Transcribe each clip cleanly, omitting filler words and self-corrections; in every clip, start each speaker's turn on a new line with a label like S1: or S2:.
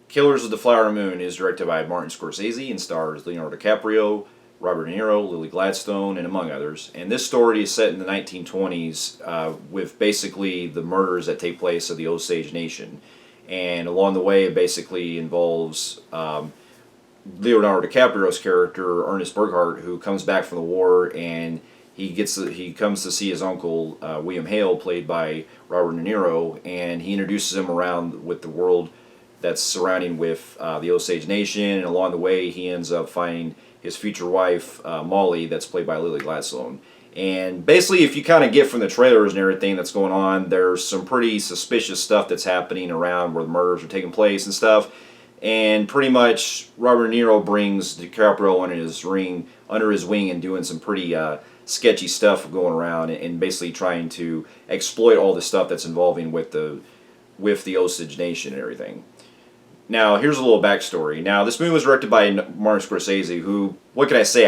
S1: Killers of the Flower Moon is directed by Martin Scorsese and stars Leonardo DiCaprio, Robert De Niro, Lily Gladstone, and among others. And this story is set in the 1920s with basically the murders that take place of the Osage Nation. And along the way, it basically involves Leonardo DiCaprio's character, Ernest Burkhart, who comes back from the war and he comes to see his uncle, William Hale, played by Robert De Niro, and he introduces him around with the world that's surrounding with the Osage Nation, and along the way he ends up finding his future wife, Molly, that's played by Lily Gladstone. And basically, if you kind of get from the trailers and everything that's going on, there's some pretty suspicious stuff that's happening around where the murders are taking place and stuff. And pretty much, Robert De Niro brings DiCaprio under his wing and doing some pretty sketchy stuff going around and basically trying to exploit all the stuff that's involving with the Osage Nation and everything. Now, here's a little backstory. Now, this movie was directed by Martin Scorsese, who, what can I say,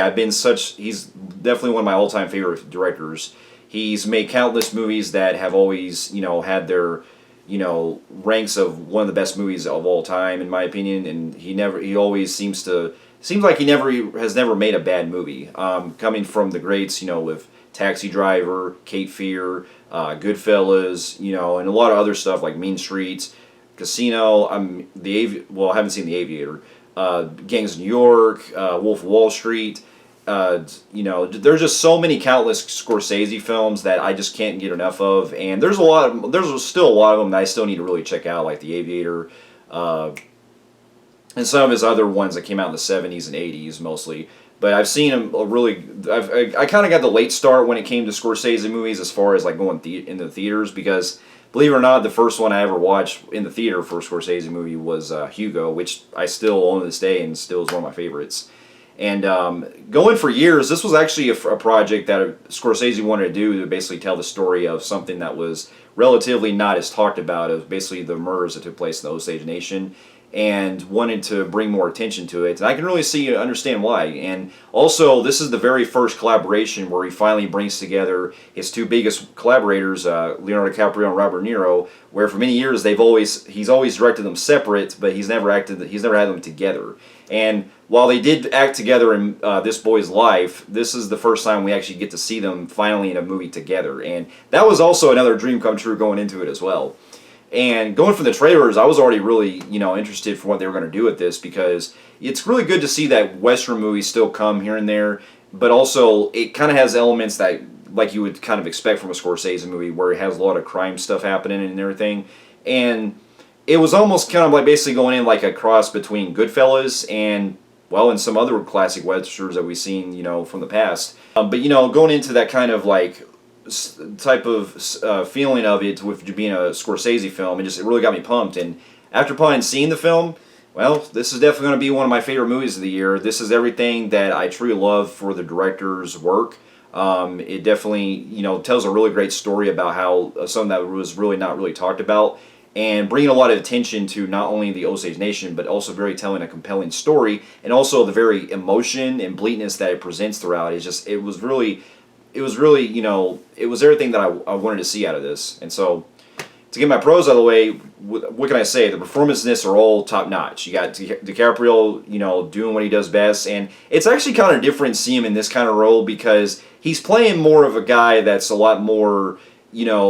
S1: he's definitely one of my all-time favorite directors. He's made countless movies that have always, had their, ranks of one of the best movies of all time, in my opinion, and he always seems like he has never made a bad movie. Coming from the greats, with Taxi Driver, Cape Fear, Goodfellas, and a lot of other stuff like Mean Streets, Casino, I haven't seen The Aviator, Gangs of New York, Wolf of Wall Street. There's just so many countless Scorsese films that I just can't get enough of, and there's still a lot of them that I still need to really check out, like The Aviator, and some of his other ones that came out in the 70s and 80s mostly. But I've seen him I kind of got the late start when it came to Scorsese movies as far as like going into the theaters, because believe it or not, the first one I ever watched in the theater for a Scorsese movie was Hugo, which I still own to this day and still is one of my favorites. And going for years, this was actually a project that Scorsese wanted to do to basically tell the story of something that was relatively not as talked about, of basically the murders that took place in the Osage Nation, and wanted to bring more attention to it. And I can really understand why. And also, this is the very first collaboration where he finally brings together his two biggest collaborators, Leonardo DiCaprio and Robert De Niro, where for many years he's always directed them separate, but he's never had them together. And while they did act together in This Boy's Life, this is the first time we actually get to see them finally in a movie together. And that was also another dream come true going into it as well. And going from the trailers, I was already really, interested for what they were going to do with this, because it's really good to see that Western movies still come here and there, but also it kind of has elements that, like you would kind of expect from a Scorsese movie, where it has a lot of crime stuff happening and everything. And it was almost kind of like basically going in like a cross between Goodfellas and, and some other classic Westerns that we've seen, from the past. But, going into that kind of like type of feeling of it with being a Scorsese film, it really got me pumped. And after seeing the film, this is definitely going to be one of my favorite movies of the year. This is everything that I truly love for the director's work. It definitely, tells a really great story about how something that was really not really talked about, and bringing a lot of attention to not only the Osage Nation, but also telling a compelling story, and also the very emotion and bleakness that it presents throughout. It was really, it was everything that I wanted to see out of this. And so, to get my pros out of the way, what can I say? The performances in this are all top notch. You got DiCaprio, doing what he does best, and it's actually kind of different to see him in this kind of role, because he's playing more of a guy that's a lot more,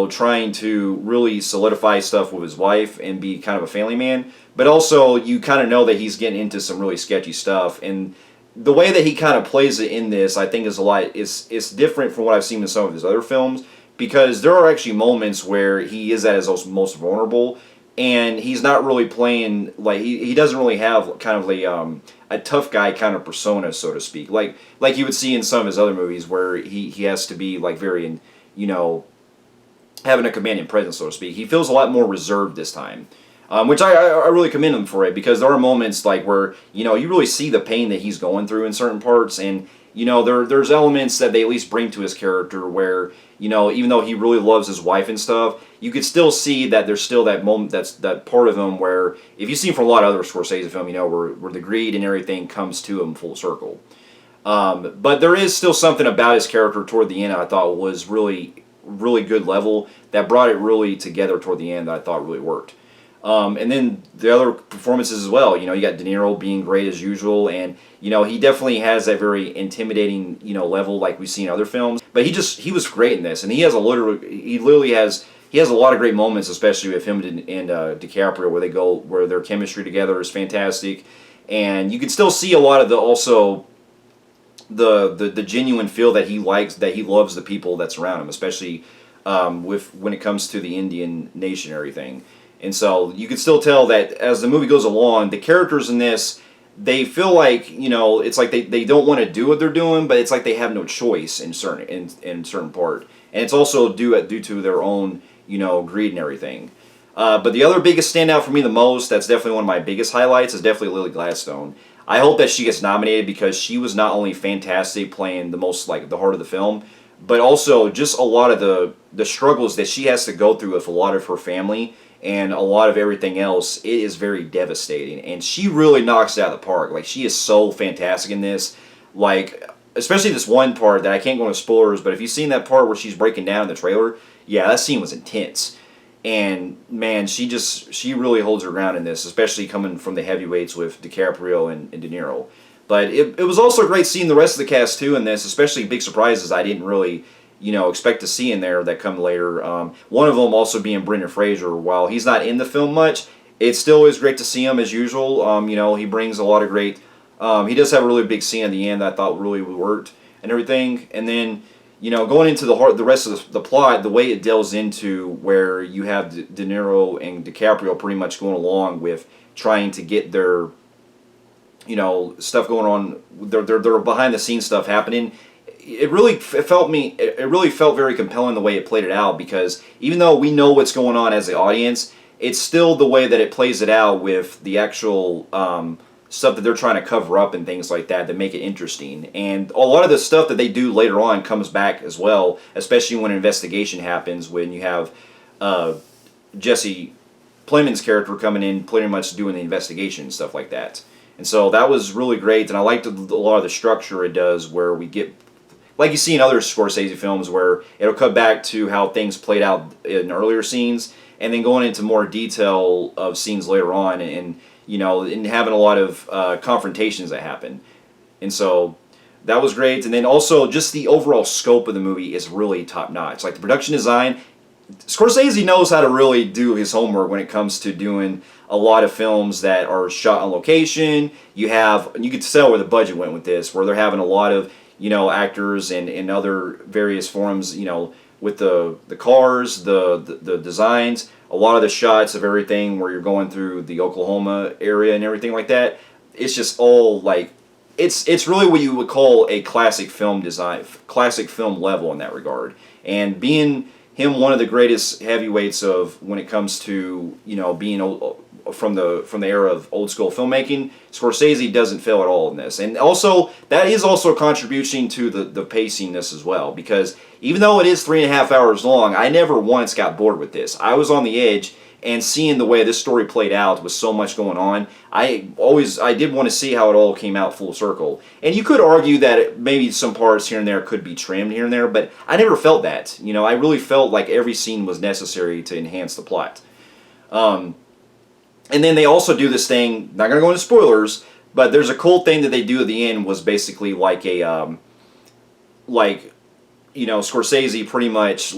S1: trying to really solidify stuff with his wife and be kind of a family man. But also, you kind of know that he's getting into some really sketchy stuff, and the way that he kind of plays it in this, I think, is different from what I've seen in some of his other films, because there are actually moments where he is at his most vulnerable, and he's not really playing, like, he doesn't really have kind of a tough guy kind of persona, so to speak, like you would see in some of his other movies, where he has to be like very, having a commanding presence, so to speak. He feels a lot more reserved this time. Which I really commend him for it, because there are moments like where, you really see the pain that he's going through in certain parts, and, there's elements that they at least bring to his character where, even though he really loves his wife and stuff, you could still see that there's still that moment, that part of him where, if you've seen from a lot of other Scorsese films, where the greed and everything comes to him full circle. But there is still something about his character toward the end I thought was really, really good level, that brought it really together toward the end, that I thought really worked. And then the other performances as well. You know, you got De Niro being great as usual, and you know he definitely has that very intimidating level like we've seen in other films. But he was great in this, and he literally has a lot of great moments, especially with him and DiCaprio, where their chemistry together is fantastic, and you can still see a lot of the genuine feel that he loves the people that's around him, especially when it comes to the Indian nation and everything. And so you can still tell that as the movie goes along, the characters in this, they feel like, it's like they don't want to do what they're doing, but it's like they have no choice in certain part. And it's also due to their own, greed and everything. But the other biggest standout for me the most, that's definitely one of my biggest highlights, is definitely Lily Gladstone. I hope that she gets nominated because she was not only fantastic playing the heart of the film, but also just a lot of the struggles that she has to go through with a lot of her family and a lot of everything else. It is very devastating, and she really knocks it out of the park. Like, she is so fantastic in this, like, especially this one part that I can't go into spoilers, but if you've seen that part where she's breaking down in the trailer, yeah, that scene was intense. And man, she really holds her ground in this, especially coming from the heavyweights with DiCaprio and De Niro. But it was also great seeing the rest of the cast too in this, especially big surprises I didn't really expect to see in there that come later. One of them also being Brendan Fraser. While he's not in the film much, it still is great to see him as usual. He brings a lot of great. He does have a really big scene at the end that I thought really worked and everything. And then going into the rest of the plot, the way it delves into where you have De Niro and DiCaprio pretty much going along with trying to get their stuff going on, their behind the scenes stuff happening. It really felt very compelling the way it played it out, because even though we know what's going on as the audience, it's still the way that it plays it out with the actual stuff that they're trying to cover up and things like that make it interesting. And a lot of the stuff that they do later on comes back as well, especially when an investigation happens, when you have Jesse Plemons' character coming in pretty much doing the investigation and stuff like that. And so that was really great, and I liked a lot of the structure it does, where we get, like you see in other Scorsese films, where it'll cut back to how things played out in earlier scenes, and then going into more detail of scenes later on, and having a lot of confrontations that happen. And so that was great. And then also just the overall scope of the movie is really top notch. Like the production design, Scorsese knows how to really do his homework when it comes to doing a lot of films that are shot on location. You could tell where the budget went with this, where they're having a lot of actors and other various forms, with the cars, the designs, a lot of the shots of everything where you're going through the Oklahoma area and everything like that. It's just all like, it's really what you would call a classic film design, classic film level in that regard. And being him one of the greatest heavyweights of when it comes to being from the era of old school filmmaking, Scorsese doesn't fail at all in this. And also that is also a contribution to the pacingness as well, because even though it is 3.5 hours long, I never once got bored with this. I was on the edge, and seeing the way this story played out with so much going on, I did want to see how it all came out full circle. And you could argue that maybe some parts here and there could be trimmed here and there, but I never felt that. I really felt like every scene was necessary to enhance the plot. And then they also do this thing, not going to go into spoilers, but there's a cool thing that they do at the end, was basically like a, Scorsese pretty much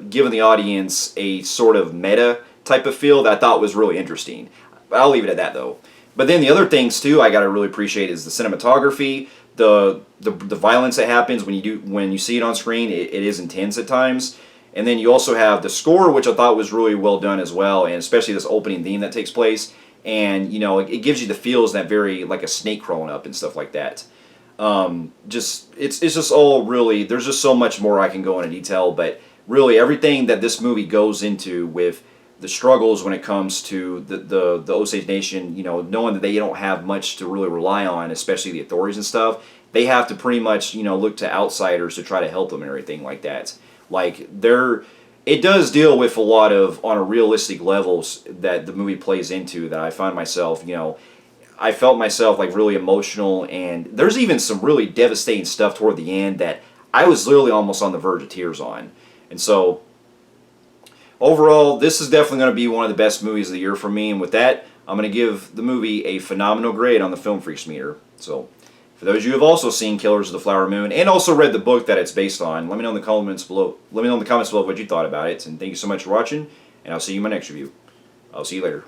S1: giving the audience a sort of meta type of feel that I thought was really interesting. I'll leave it at that though. But then the other things too I gotta really appreciate is the cinematography, the violence that happens when you see it on screen. It is intense at times. And then you also have the score, which I thought was really well done as well, and especially this opening theme that takes place. And it gives you the feels that very like a snake crawling up and stuff like that. It's just all really, there's just so much more I can go into detail, but really everything that this movie goes into with the struggles when it comes to the Osage Nation, knowing that they don't have much to really rely on, especially the authorities and stuff, they have to pretty much look to outsiders to try to help them and everything like that. Like it does deal with a lot of, on a realistic levels, that the movie plays into, that I find myself, I felt myself like really emotional, and there's even some really devastating stuff toward the end that I was literally almost on the verge of tears on. And so overall, this is definitely going to be one of the best movies of the year for me. And with that, I'm going to give the movie a phenomenal grade on the Film Freaks meter. So, for those of you who have also seen Killers of the Flower Moon and also read the book that it's based on, let me know in the comments below. Let me know in the comments below what you thought about it. And thank you so much for watching. And I'll see you in my next review. I'll see you later.